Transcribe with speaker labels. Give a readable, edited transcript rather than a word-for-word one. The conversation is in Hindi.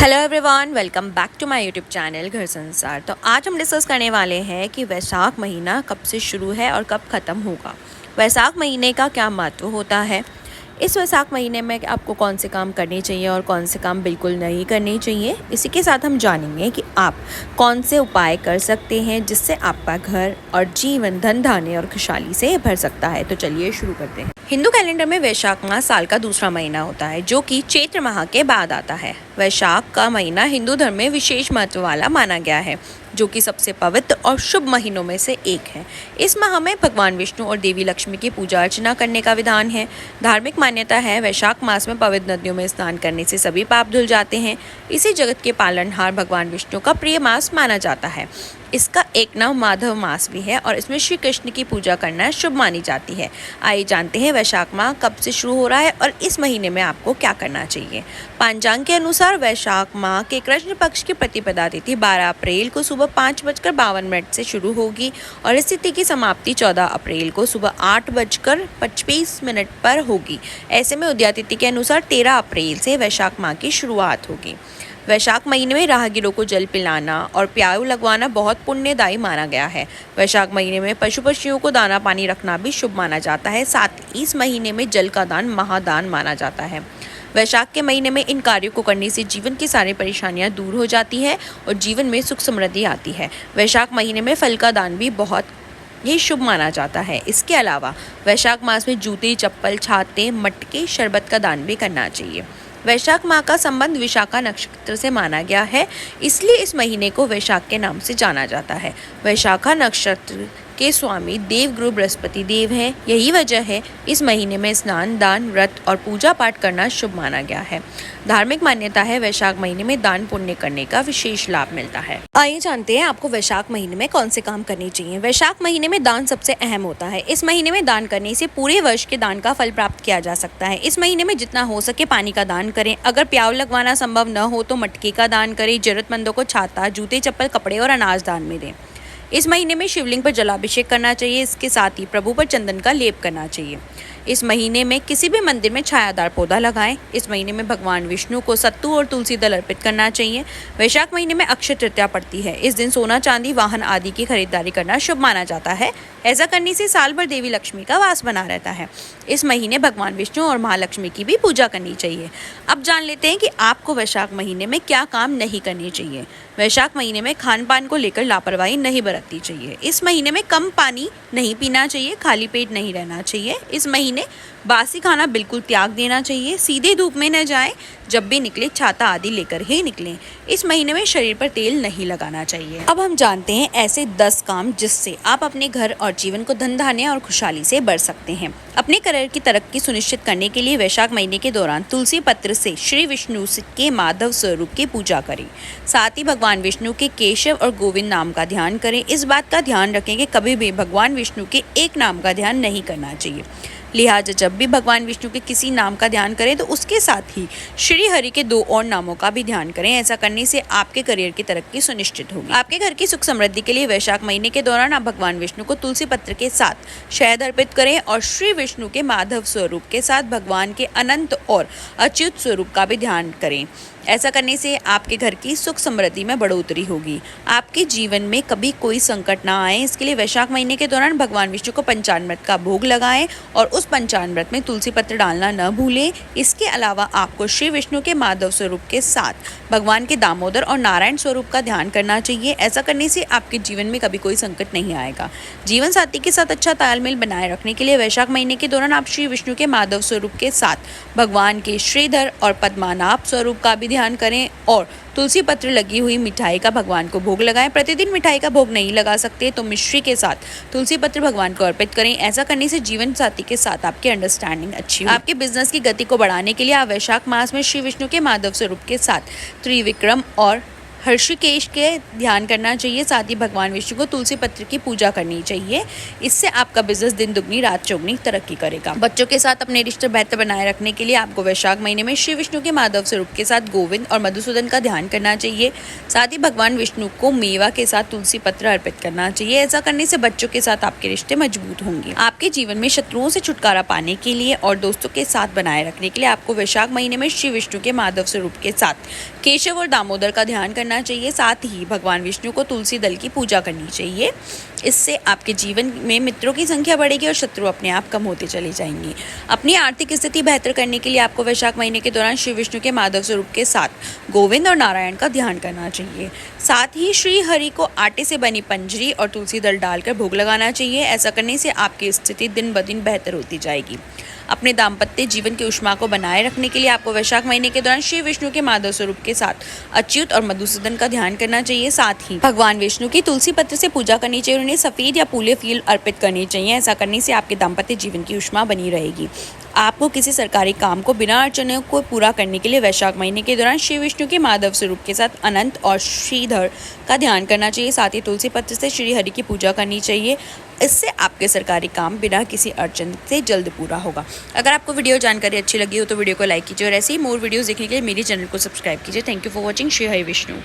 Speaker 1: Hello everyone, welcome back to my YouTube channel घर संसार। तो आज हम डिस्कस करने वाले हैं कि वैशाख महीना कब से शुरू है और कब ख़त्म होगा। वैशाख महीने का क्या महत्व होता है, इस वैशाख महीने में आपको कौन से काम करने चाहिए और कौन से काम बिल्कुल नहीं करने चाहिए। इसी के साथ हम जानेंगे कि आप कौन से उपाय कर सकते हैं जिससे आपका घर और जीवन धन धान्य और खुशहाली से भर सकता है। तो चलिए शुरू करते हैं। हिंदू कैलेंडर में वैशाख माह साल का दूसरा महीना होता है जो कि चैत्र माह के बाद आता है। वैशाख का महीना हिंदू धर्म में विशेष महत्व वाला माना गया है, जो कि सबसे पवित्र और शुभ महीनों में से एक है। इस माह में भगवान विष्णु और देवी लक्ष्मी की पूजा अर्चना करने का विधान है। धार्मिक मान्यता है वैशाख मास में पवित्र नदियों में स्नान करने से सभी पाप धुल जाते हैं। इसे जगत के पालनहार भगवान विष्णु का प्रिय मास माना जाता है। इसका एक नाम माधव मास भी है और इसमें श्री कृष्ण की पूजा करना शुभ मानी जाती है। आइए जानते हैं वैशाख माह कब से शुरू हो रहा है और इस महीने में आपको क्या करना चाहिए। पंचांग के अनुसार वैशाख माह के कृष्ण पक्ष की प्रतिपदा तिथि 12 अप्रैल को सुबह 5:52 से शुरू होगी और इस तिथि की समाप्ति 14 अप्रैल को सुबह 8:25 पर होगी। ऐसे में उदया तिथि के अनुसार 13 अप्रैल से वैशाख माह की शुरुआत होगी। वैशाख महीने में राहगीरों को जल पिलाना और प्याऊ लगवाना बहुत पुण्यदायी माना गया है। वैशाख महीने में पशु पक्षियों को दाना पानी रखना भी शुभ माना जाता है। साथ ही इस महीने में जल का दान महादान माना जाता है। वैशाख के महीने में इन कार्यों को करने से जीवन की सारी परेशानियां दूर हो जाती है और जीवन में सुख समृद्धि आती है। वैशाख महीने में फल का दान भी बहुत ये शुभ माना जाता है। इसके अलावा वैशाख मास में जूते, चप्पल, छाते, मटके, शरबत का दान भी करना चाहिए। वैशाख माह का संबंध विशाखा नक्षत्र से माना गया है, इसलिए इस महीने को वैशाख के नाम से जाना जाता है। वैशाखा नक्षत्र के स्वामी देवगुरु बृहस्पति देव हैं। यही वजह है इस महीने में स्नान, दान, व्रत और पूजा पाठ करना शुभ माना गया है। धार्मिक मान्यता है वैशाख महीने में दान पुण्य करने का विशेष लाभ मिलता है। आइए जानते हैं आपको वैशाख महीने में कौन से काम करने चाहिए। वैशाख महीने में दान सबसे अहम होता है। इस महीने में दान करने से पूरे वर्ष के दान का फल प्राप्त किया जा सकता है। इस महीने में जितना हो सके पानी का दान करें। अगर प्याऊ लगवाना संभव न हो तो मटके का दान करें। जरूरतमंदों को छाता, जूते, चप्पल, कपड़े और अनाज दान में दें। इस महीने में शिवलिंग पर जलाभिषेक करना चाहिए। इसके साथ ही प्रभु पर चंदन का लेप करना चाहिए। इस महीने में किसी भी मंदिर में छायादार पौधा लगाएं। इस महीने में भगवान विष्णु को सत्तू और तुलसी दल अर्पित करना चाहिए। वैशाख महीने में अक्षय तृतीया पड़ती है। इस दिन सोना, चांदी, वाहन आदि की खरीदारी करना शुभ माना जाता है। ऐसा करने से साल भर देवी लक्ष्मी का वास बना रहता है। इस महीने भगवान विष्णु और महालक्ष्मी की भी पूजा करनी चाहिए। अब जान लेते हैं कि आपको वैशाख महीने में क्या काम नहीं करने चाहिए। वैशाख महीने में खान पान को लेकर लापरवाही नहीं बरतनी चाहिए। इस महीने में कम पानी नहीं पीना चाहिए। खाली पेट नहीं रहना चाहिए। इस महीने बासी खाना बिल्कुल त्याग देना चाहिए। सीधे धूप में न जाएं। जब भी निकले छाता आदि लेकर ही निकलें। इस महीने में शरीर पर तेल नहीं लगाना चाहिए। अब हम जानते हैं ऐसे 10 काम जिससे आप अपने घर और जीवन को धन धान्य और खुशहाली से भर सकते हैं। अपने करियर की तरक्की सुनिश्चित करने के लिए वैशाख महीने के दौरान तुलसी पत्र से श्री विष्णु के माधव स्वरूप की पूजा करें। साथ ही भगवान विष्णु के केशव और गोविंद नाम का ध्यान करें। इस बात का ध्यान रखें कि कभी भी भगवान विष्णु के एक नाम का ध्यान नहीं करना चाहिए। लिहाजा जब भी भगवान विष्णु के किसी नाम का ध्यान करें तो उसके साथ ही श्री हरि के 2 और नामों का भी ध्यान करें। ऐसा करने से आपके करियर की तरक्की सुनिश्चित होगी। आपके घर की सुख समृद्धि के लिए वैशाख महीने के दौरान आप भगवान विष्णु को तुलसी पत्र के साथ शहद अर्पित करें और श्री विष्णु के माधव स्वरूप के साथ भगवान के अनंत और अच्युत स्वरूप का भी ध्यान करें। ऐसा करने से आपके घर की सुख समृद्धि में बढ़ोतरी होगी। आपके जीवन में कभी कोई संकट ना आए, इसके लिए वैशाख महीने के दौरान भगवान विष्णु को पंचामृत का भोग लगाएं और उस पंचामृत में तुलसी पत्र डालना न भूलें। इसके अलावा आपको श्री विष्णु के माधव स्वरूप के साथ भगवान के दामोदर और नारायण स्वरूप का ध्यान करना चाहिए। ऐसा करने से आपके जीवन में कभी कोई संकट नहीं आएगा। जीवन साथी के साथ अच्छा तालमेल बनाए रखने के लिए वैशाख महीने के दौरान आप श्री विष्णु के माधव स्वरूप के साथ भगवान के श्रीधर और पद्मनाभ स्वरूप का भी ध्यान करें और तुलसी पत्र लगी हुई मिठाई का भगवान को भोग लगाएं। प्रतिदिन मिठाई का भोग नहीं लगा सकते तो मिश्री के साथ तुलसी पत्र भगवान को अर्पित करें। ऐसा करने से जीवन साथी के साथ आपकी अंडरस्टैंडिंग अच्छी होगी। आपके बिजनेस की गति को बढ़ाने के लिए आप वैशाख मास में श्री विष्णु के माधव स्वरूप के साथ त्रिविक्रम और हर्षिकेश के ध्यान करना चाहिए। साथ ही भगवान विष्णु को तुलसी पत्र की पूजा करनी चाहिए। इससे आपका बिजनेस दिन दुगनी रात चौगनी तरक्की करेगा। बच्चों के साथ अपने रिश्ते बेहतर बनाए रखने के लिए आपको वैशाख महीने में श्री विष्णु के माधव स्वरूप के साथ गोविंद और मधुसूदन का ध्यान करना चाहिए। साथ ही भगवान विष्णु को मेवा के साथ तुलसी पत्र अर्पित करना चाहिए। ऐसा करने से बच्चों के साथ आपके रिश्ते मजबूत होंगे। आपके जीवन में शत्रुओं से छुटकारा पाने के लिए और दोस्तों के साथ बनाए रखने के लिए आपको वैशाख महीने में श्री विष्णु के माधव स्वरूप के साथ केशव और दामोदर का ध्यान करना चाहिए। साथ ही भगवान विष्णु को तुलसी दल की पूजा करनी चाहिए। इससे आपके जीवन में मित्रों की संख्या बढ़ेगी और शत्रु अपने आप कम होते चले जाएंगे। अपनी आर्थिक स्थिति बेहतर करने के लिए आपको वैशाख महीने के दौरान श्री विष्णु के माधव स्वरूप के साथ गोविंद और नारायण का ध्यान करना चाहिए। साथ ही श्री हरि को आटे से बनी पंजरी और तुलसी दल डालकर भोग लगाना चाहिए। ऐसा करने से आपकी स्थिति दिन ब दिन बेहतर होती जाएगी। अपने दाम्पत्य जीवन की उष्मा को बनाए रखने के लिए आपको वैशाख महीने के दौरान श्री विष्णु के माधव स्वरूप के साथ अच्युत और मधुसूदन का ध्यान करना चाहिए। साथ ही भगवान विष्णु की तुलसी पत्र से पूजा करनी चाहिए। उन्हें सफेद या पूले फूल अर्पित करने चाहिए। ऐसा करने से आपके दाम्पत्य जीवन की उष्मा बनी रहेगी। आपको किसी सरकारी काम को बिना अड़चनों को पूरा करने के लिए वैशाख महीने के दौरान श्री विष्णु के माधव स्वरूप के साथ अनंत और श्रीधर का ध्यान करना चाहिए। साथ ही तुलसी पत्र से श्री हरि की पूजा करनी चाहिए। इससे आपके सरकारी काम बिना किसी अड़चन से जल्द पूरा होगा। अगर आपको वीडियो जानकारी अच्छी लगी हो तो वीडियो को लाइक कीजिए और ऐसे ही मोर वीडियोस देखने के लिए मेरे चैनल को सब्सक्राइब कीजिए। Thank you for watching. Shri Hari Vishnu.